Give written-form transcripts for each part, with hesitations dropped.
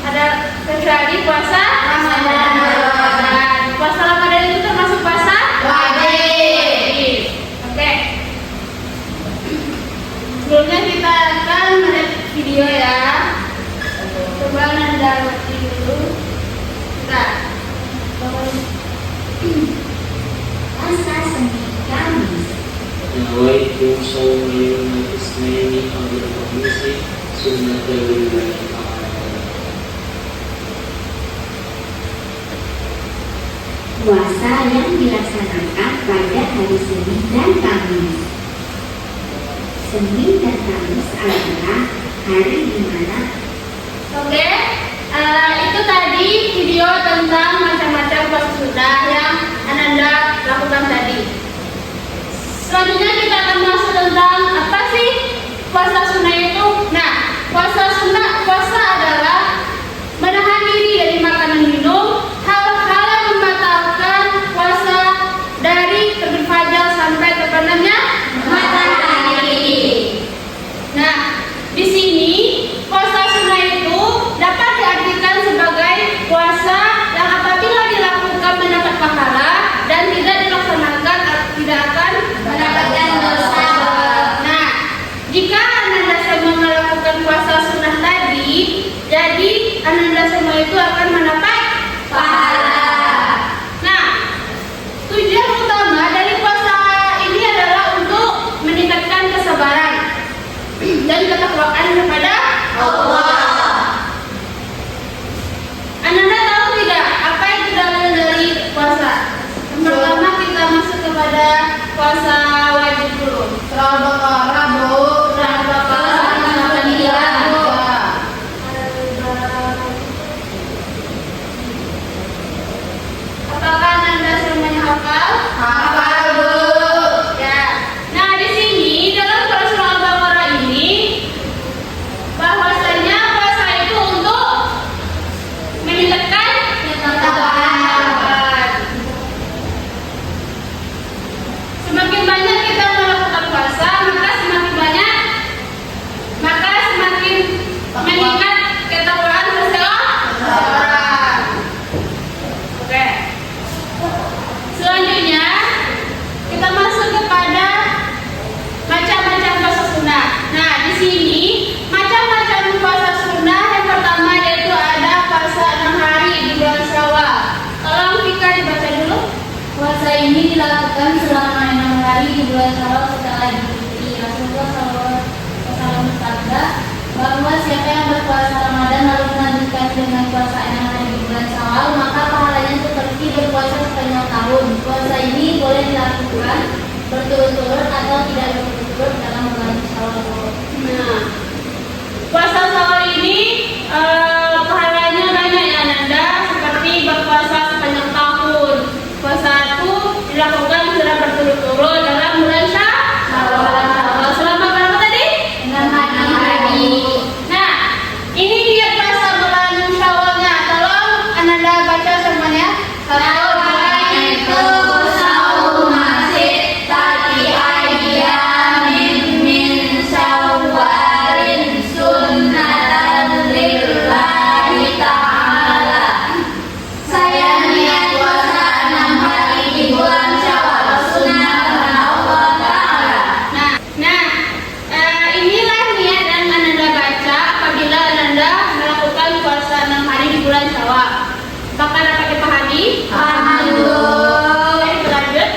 Ada kecuali puasa Ramadan. Puasa Ramadan itu termasuk puasa wajib. Oke. Sebelumnya kita akan melihat video ya. Coba Nanda mati dulu. Nah, Puasa Senin Kamis. nawaitu shauma yawmal itsnaini awal khamisi sunnata lillahi ta'ala. Puasa yang dilaksanakan pada hari Senin dan Kamis. Senin dan Kamis adalah hari di mana oke. Itu tadi video tentang macam-macam puasa sunnah yang Ananda lakukan tadi. Selanjutnya kita akan masuk tentang apa sih puasa sunnah itu. Nah, puasa adalah menahan diri dari makan dan minum, hal-hal yang membatalkan puasa dari terbit fajar sampai terbenamnya matahari. Nah, di sini puasa sunnah itu dapat diartikan sebagai puasa yang apabila dilakukan mendapat pahala dan tidak dilaksanakan tidak akan mendapatkan dosa. Nah, jika Ananda semua melakukan puasa sunnah tadi, jadi Ananda semua itu akan mendapat pahala. Nah, tujuan utama dari puasa ini adalah untuk meningkatkan kesabaran dan ketakwaan kepada Allah. Ananda tahu tidak apa itu dalil dari puasa? Yang pertama kita masuk kepada puasa wajib dulu. Surah Al-Baqarah, Bu. Surah Al-Baqarah ayat 9, Bu. Apakah Ananda semuanya hafal? Hafal, Bu. Ya. Nah, di sini dalam surah Al-Baqarah ini bahwasanya puasa itu untuk meningkatkan ketakwaan. Semakin banyak kita melakukan puasa, maka semakin meningkat ketakwaan seseorang. Oke. Selanjutnya kita masuk kepada macam-macam puasa sunnah. Nah, di sini macam-macam puasa sunnah yang pertama yaitu ada puasa 6 hari di bulan Syawal. Tolong Vika dibaca dulu. Puasa ini dilakukan selama 6 hari di bulan Syawal setelah diikuti. Rasulullah SAW bersabda bahwa siapa yang berpuasa Ramadan lalu melanjutkan dengan puasa 6 hari di bulan Syawal, maka pahalanya seperti berpuasa sepanjang tahun. Puasa ini boleh dilakukan berturut-turut atau tidak berturut-turut dalam bulan Syawal. Nah, puasa Syawal ini pahalanya banyak ya Nanda, seperti berpuasa sepanjang tahun. Puasa itu dilakukan secara berturut-turut dalam bulan Syawal. Selama berapa tadi? 6 hari. Nah, ini dia puasa bulan Syawalnya. Tolong Ananda baca semuanya. Itu sauma sittati ayyamin min syawalin sunnatan lillahi ta'ala. Saya niat puasa 6 hari di bulan Syawal, sunnah karena Allah Ta'ala. Nah, inilah niat yang Ananda baca apabila Ananda melakukan puasa 6 hari di bulan Syawal. Apakah dapat dipahami? Oke, lanjut.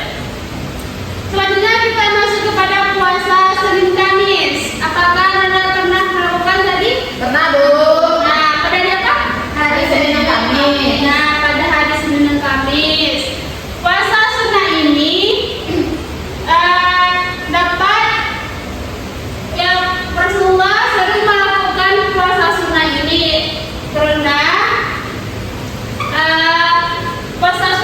Selanjutnya kita masuk kepada puasa Senin Kamis. Apakah Ananda pernah melakukan tadi? Pernah, Bu. Nah, pada hari apa? Hari Senin dan Kamis. Nah, pada hari Senin dan Kamis. Puasa sunnah ini dapat ya Rasulullah sering melakukan puasa sunnah ini karena puasa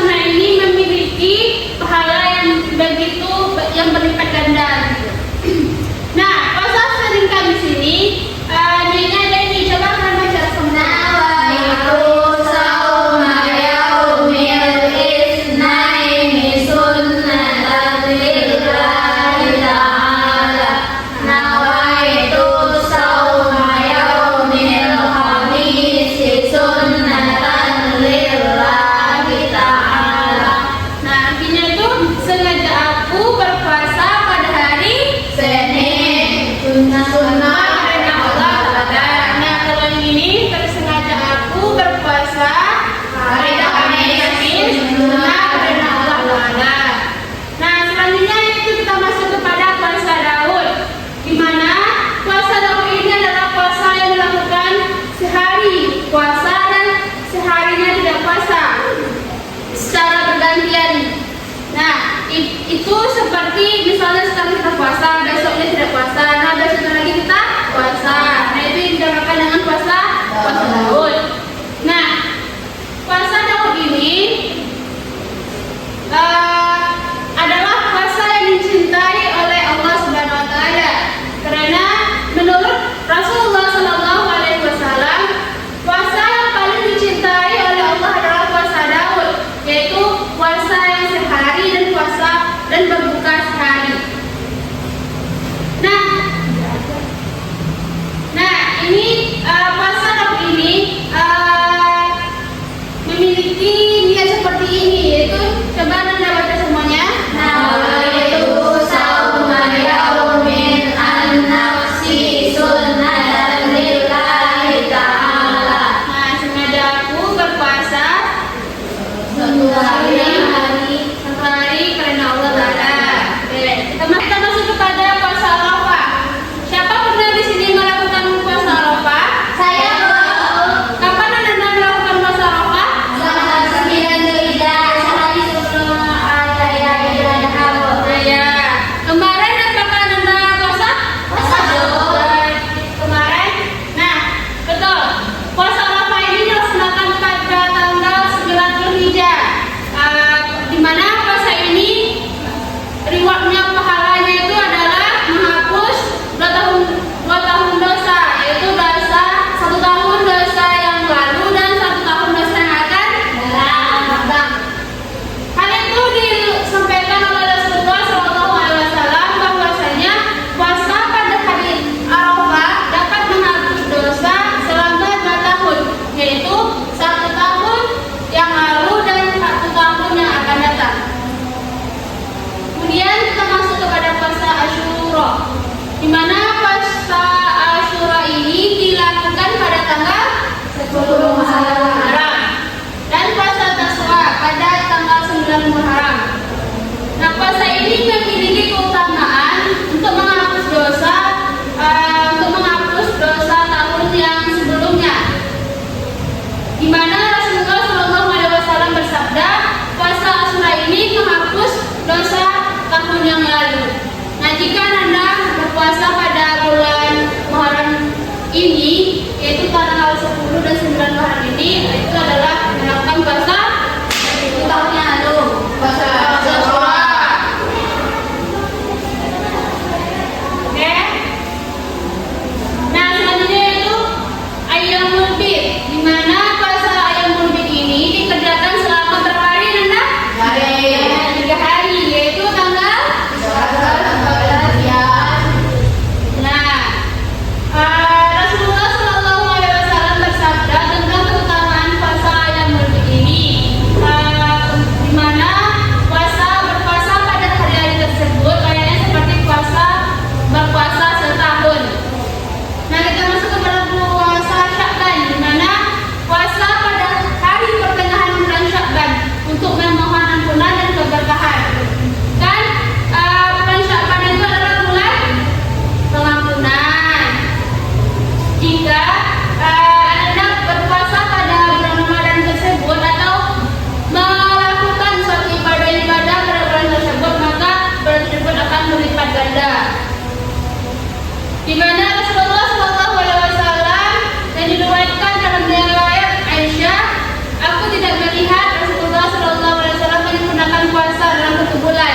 itu seperti misalnya sekarang kita puasa, besoknya tidak puasa, nah besoknya lagi kita puasa. Nah itu dinamakan dengan puasa Daud. Nah, puasa Daud ini adalah puasa yang dicintai oleh Allah Subhanahu wa taala. Karena menurut Rasulullah sallallahu alaihi wasallam, puasa yang paling dicintai oleh Allah adalah puasa Daud, yaitu puasa yang sehari dan puasa dan berbuka sehari. Nah, ini puasa Daud ini memiliki niat seperti ini, yaitu coba Anda baca semuanya. Nah, sengaja aku berpuasa satu hari karena Allah Ta'ala. Oke, kita masuk kepada puasa Arafah. Siapa pernah di sini melakukan puasa Arafah? Saya Kapan Anda melakukan puasa Arafah? sehari sebelum saya Ya. Kemarin apakah Anda puasa? Kemarin. Nah, betul. Puasa Arafah ini dilaksanakan pada tanggal 9 Dzulhijjah. Di mana puasa ini rewardnya, pahalanya itu adalah menghapus 2 tahun dosa, yaitu dosa 1 tahun dosa yang lalu dan 1 tahun dosa yang akan datang. Hal itu disampaikan oleh Rasulullah SAW bahwasanya puasa pada hari Arafah dapat menghapus dosa selama 2 tahun, yaitu 1 tahun yang lalu dan 1 tahun yang akan datang. Kemudian kita masuk kepada puasa Asyura, di mana puasa Asyura ini dilakukan pada tanggal 10 Muharram dan puasa Tasyrik pada tanggal 9 Muharram. Nah, puasa ini memiliki keutamaan untuk menghapus dosa tahun yang sebelumnya, di mana Rasulullah SAW bersabda, puasa Asyura ini menghapus dosa tahun yang lalu. Nah, jika Anda berpuasa pada bulan Muharram ini, yaitu tanggal 10 dan 9 Muharram ini, itu adalah melakukan puasa tahun yang lalu, puasa Asyura. Oke. Nah, selanjutnya yaitu Ayyamul Bid, di mana puasa Ayyamul Bid ini dikerjakan selama berapa hari, Nanda? 3 hari, yaitu tanggal 14 ya. Nah, Rasulullah SAW bersabda tentang keutamaan puasa Ayyamul Bid ini, di mana berpuasa pada hari-hari tersebut kayaknya seperti berpuasa setahun. Nah, kita masuk kepada puasa Sya'ban, di mana puasa pada hari pertengahan bulan Sya'ban untuk memohon ampunan dan keberkahan. Kan bulan Sya'ban itu adalah bulan pengampunan. Jika Anda berpuasa pada bulan Ramadan tersebut atau melakukan suatu ibadah pada bulan tersebut, maka bulan tersebut akan berlipat ganda. Di mana Rasulullah SAW yang diriwayatkan dalam riwayat Aisyah, aku tidak melihat Rasulullah SAW menyempurnakan puasa dalam 1 bulan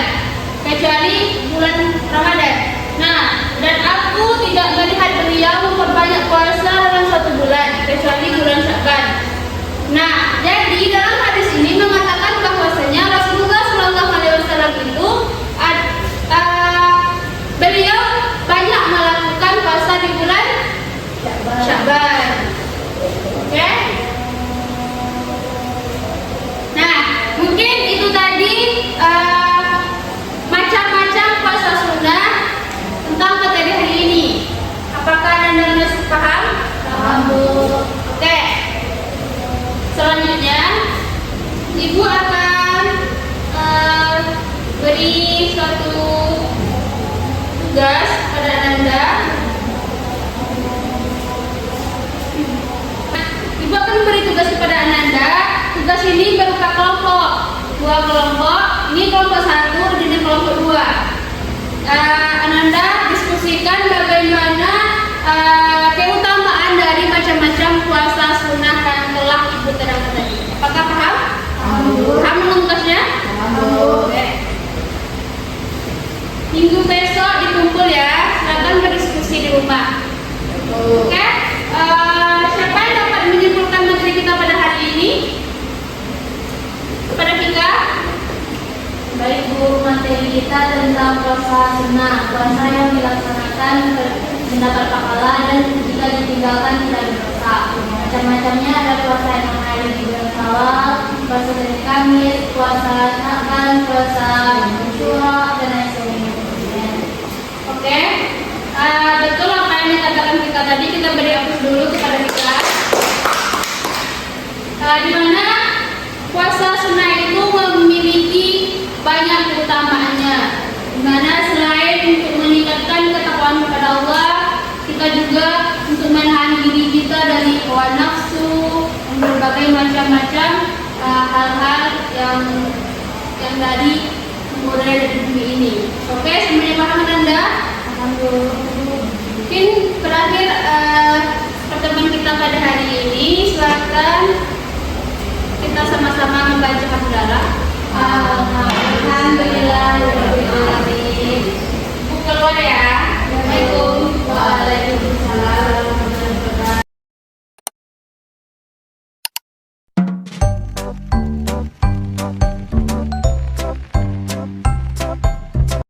kecuali bulan Ramadan. Nah, dan aku tidak melihat beliau memperbanyak puasa dalam 1 bulan kecuali bulan Sya'ban. Nah, jadi dalam hadis ini mengatakan bahwasanya Rasulullah SAW itu beliau banyak melakukan puasa di bulan Sya'ban. Oke? Nah, mungkin itu tadi macam-macam puasa sunnah tentang materi hari ini. Apakah Anda masih paham? Paham, Bu. Oke. Selanjutnya, Ibu akan beri suatu tugas pada Anda. Ibu akan beri tugas kepada Anda. Tugas ini berupa kelompok. dua kelompok. Ini kelompok 1 dan ini kelompok 2. Ananda diskusikan bagaimana keutamaan dari macam-macam puasa sunnah yang telah Ibu terangkan tadi. Apakah paham? Paham menuntasnya? Oke. Minggu besok dikumpul ya, silakan berdiskusi di rumah. Oke. Siapa yang dapat menyimpulkan materi kita pada hari ini? Kepada kita? Baik Bu, materi kita tentang puasa sunnah, puasa yang dilaksanakan mendapat pahala dan jika ditinggalkan tidak berdosa. Macam-macamnya ada puasa yang hari di bulan Syawal, puasa dari Kamis, puasa Syaban, puasa Syura dan lain sebagainya. Oke. Betul apa yang dikatakan kita tadi, kita beri aplaus dulu kepada kita. Di mana puasa sunnah itu memiliki banyak keutamaannya. Di mana selain untuk meningkatkan ketakwaan kepada Allah, kita juga untuk menahan diri kita dari hawa nafsu, berbagai macam-macam hal-hal yang tadi mulai dari bumi ini. Oke, semuanya paham Anda? Mungkin terakhir pertemuan kita pada hari ini, silakan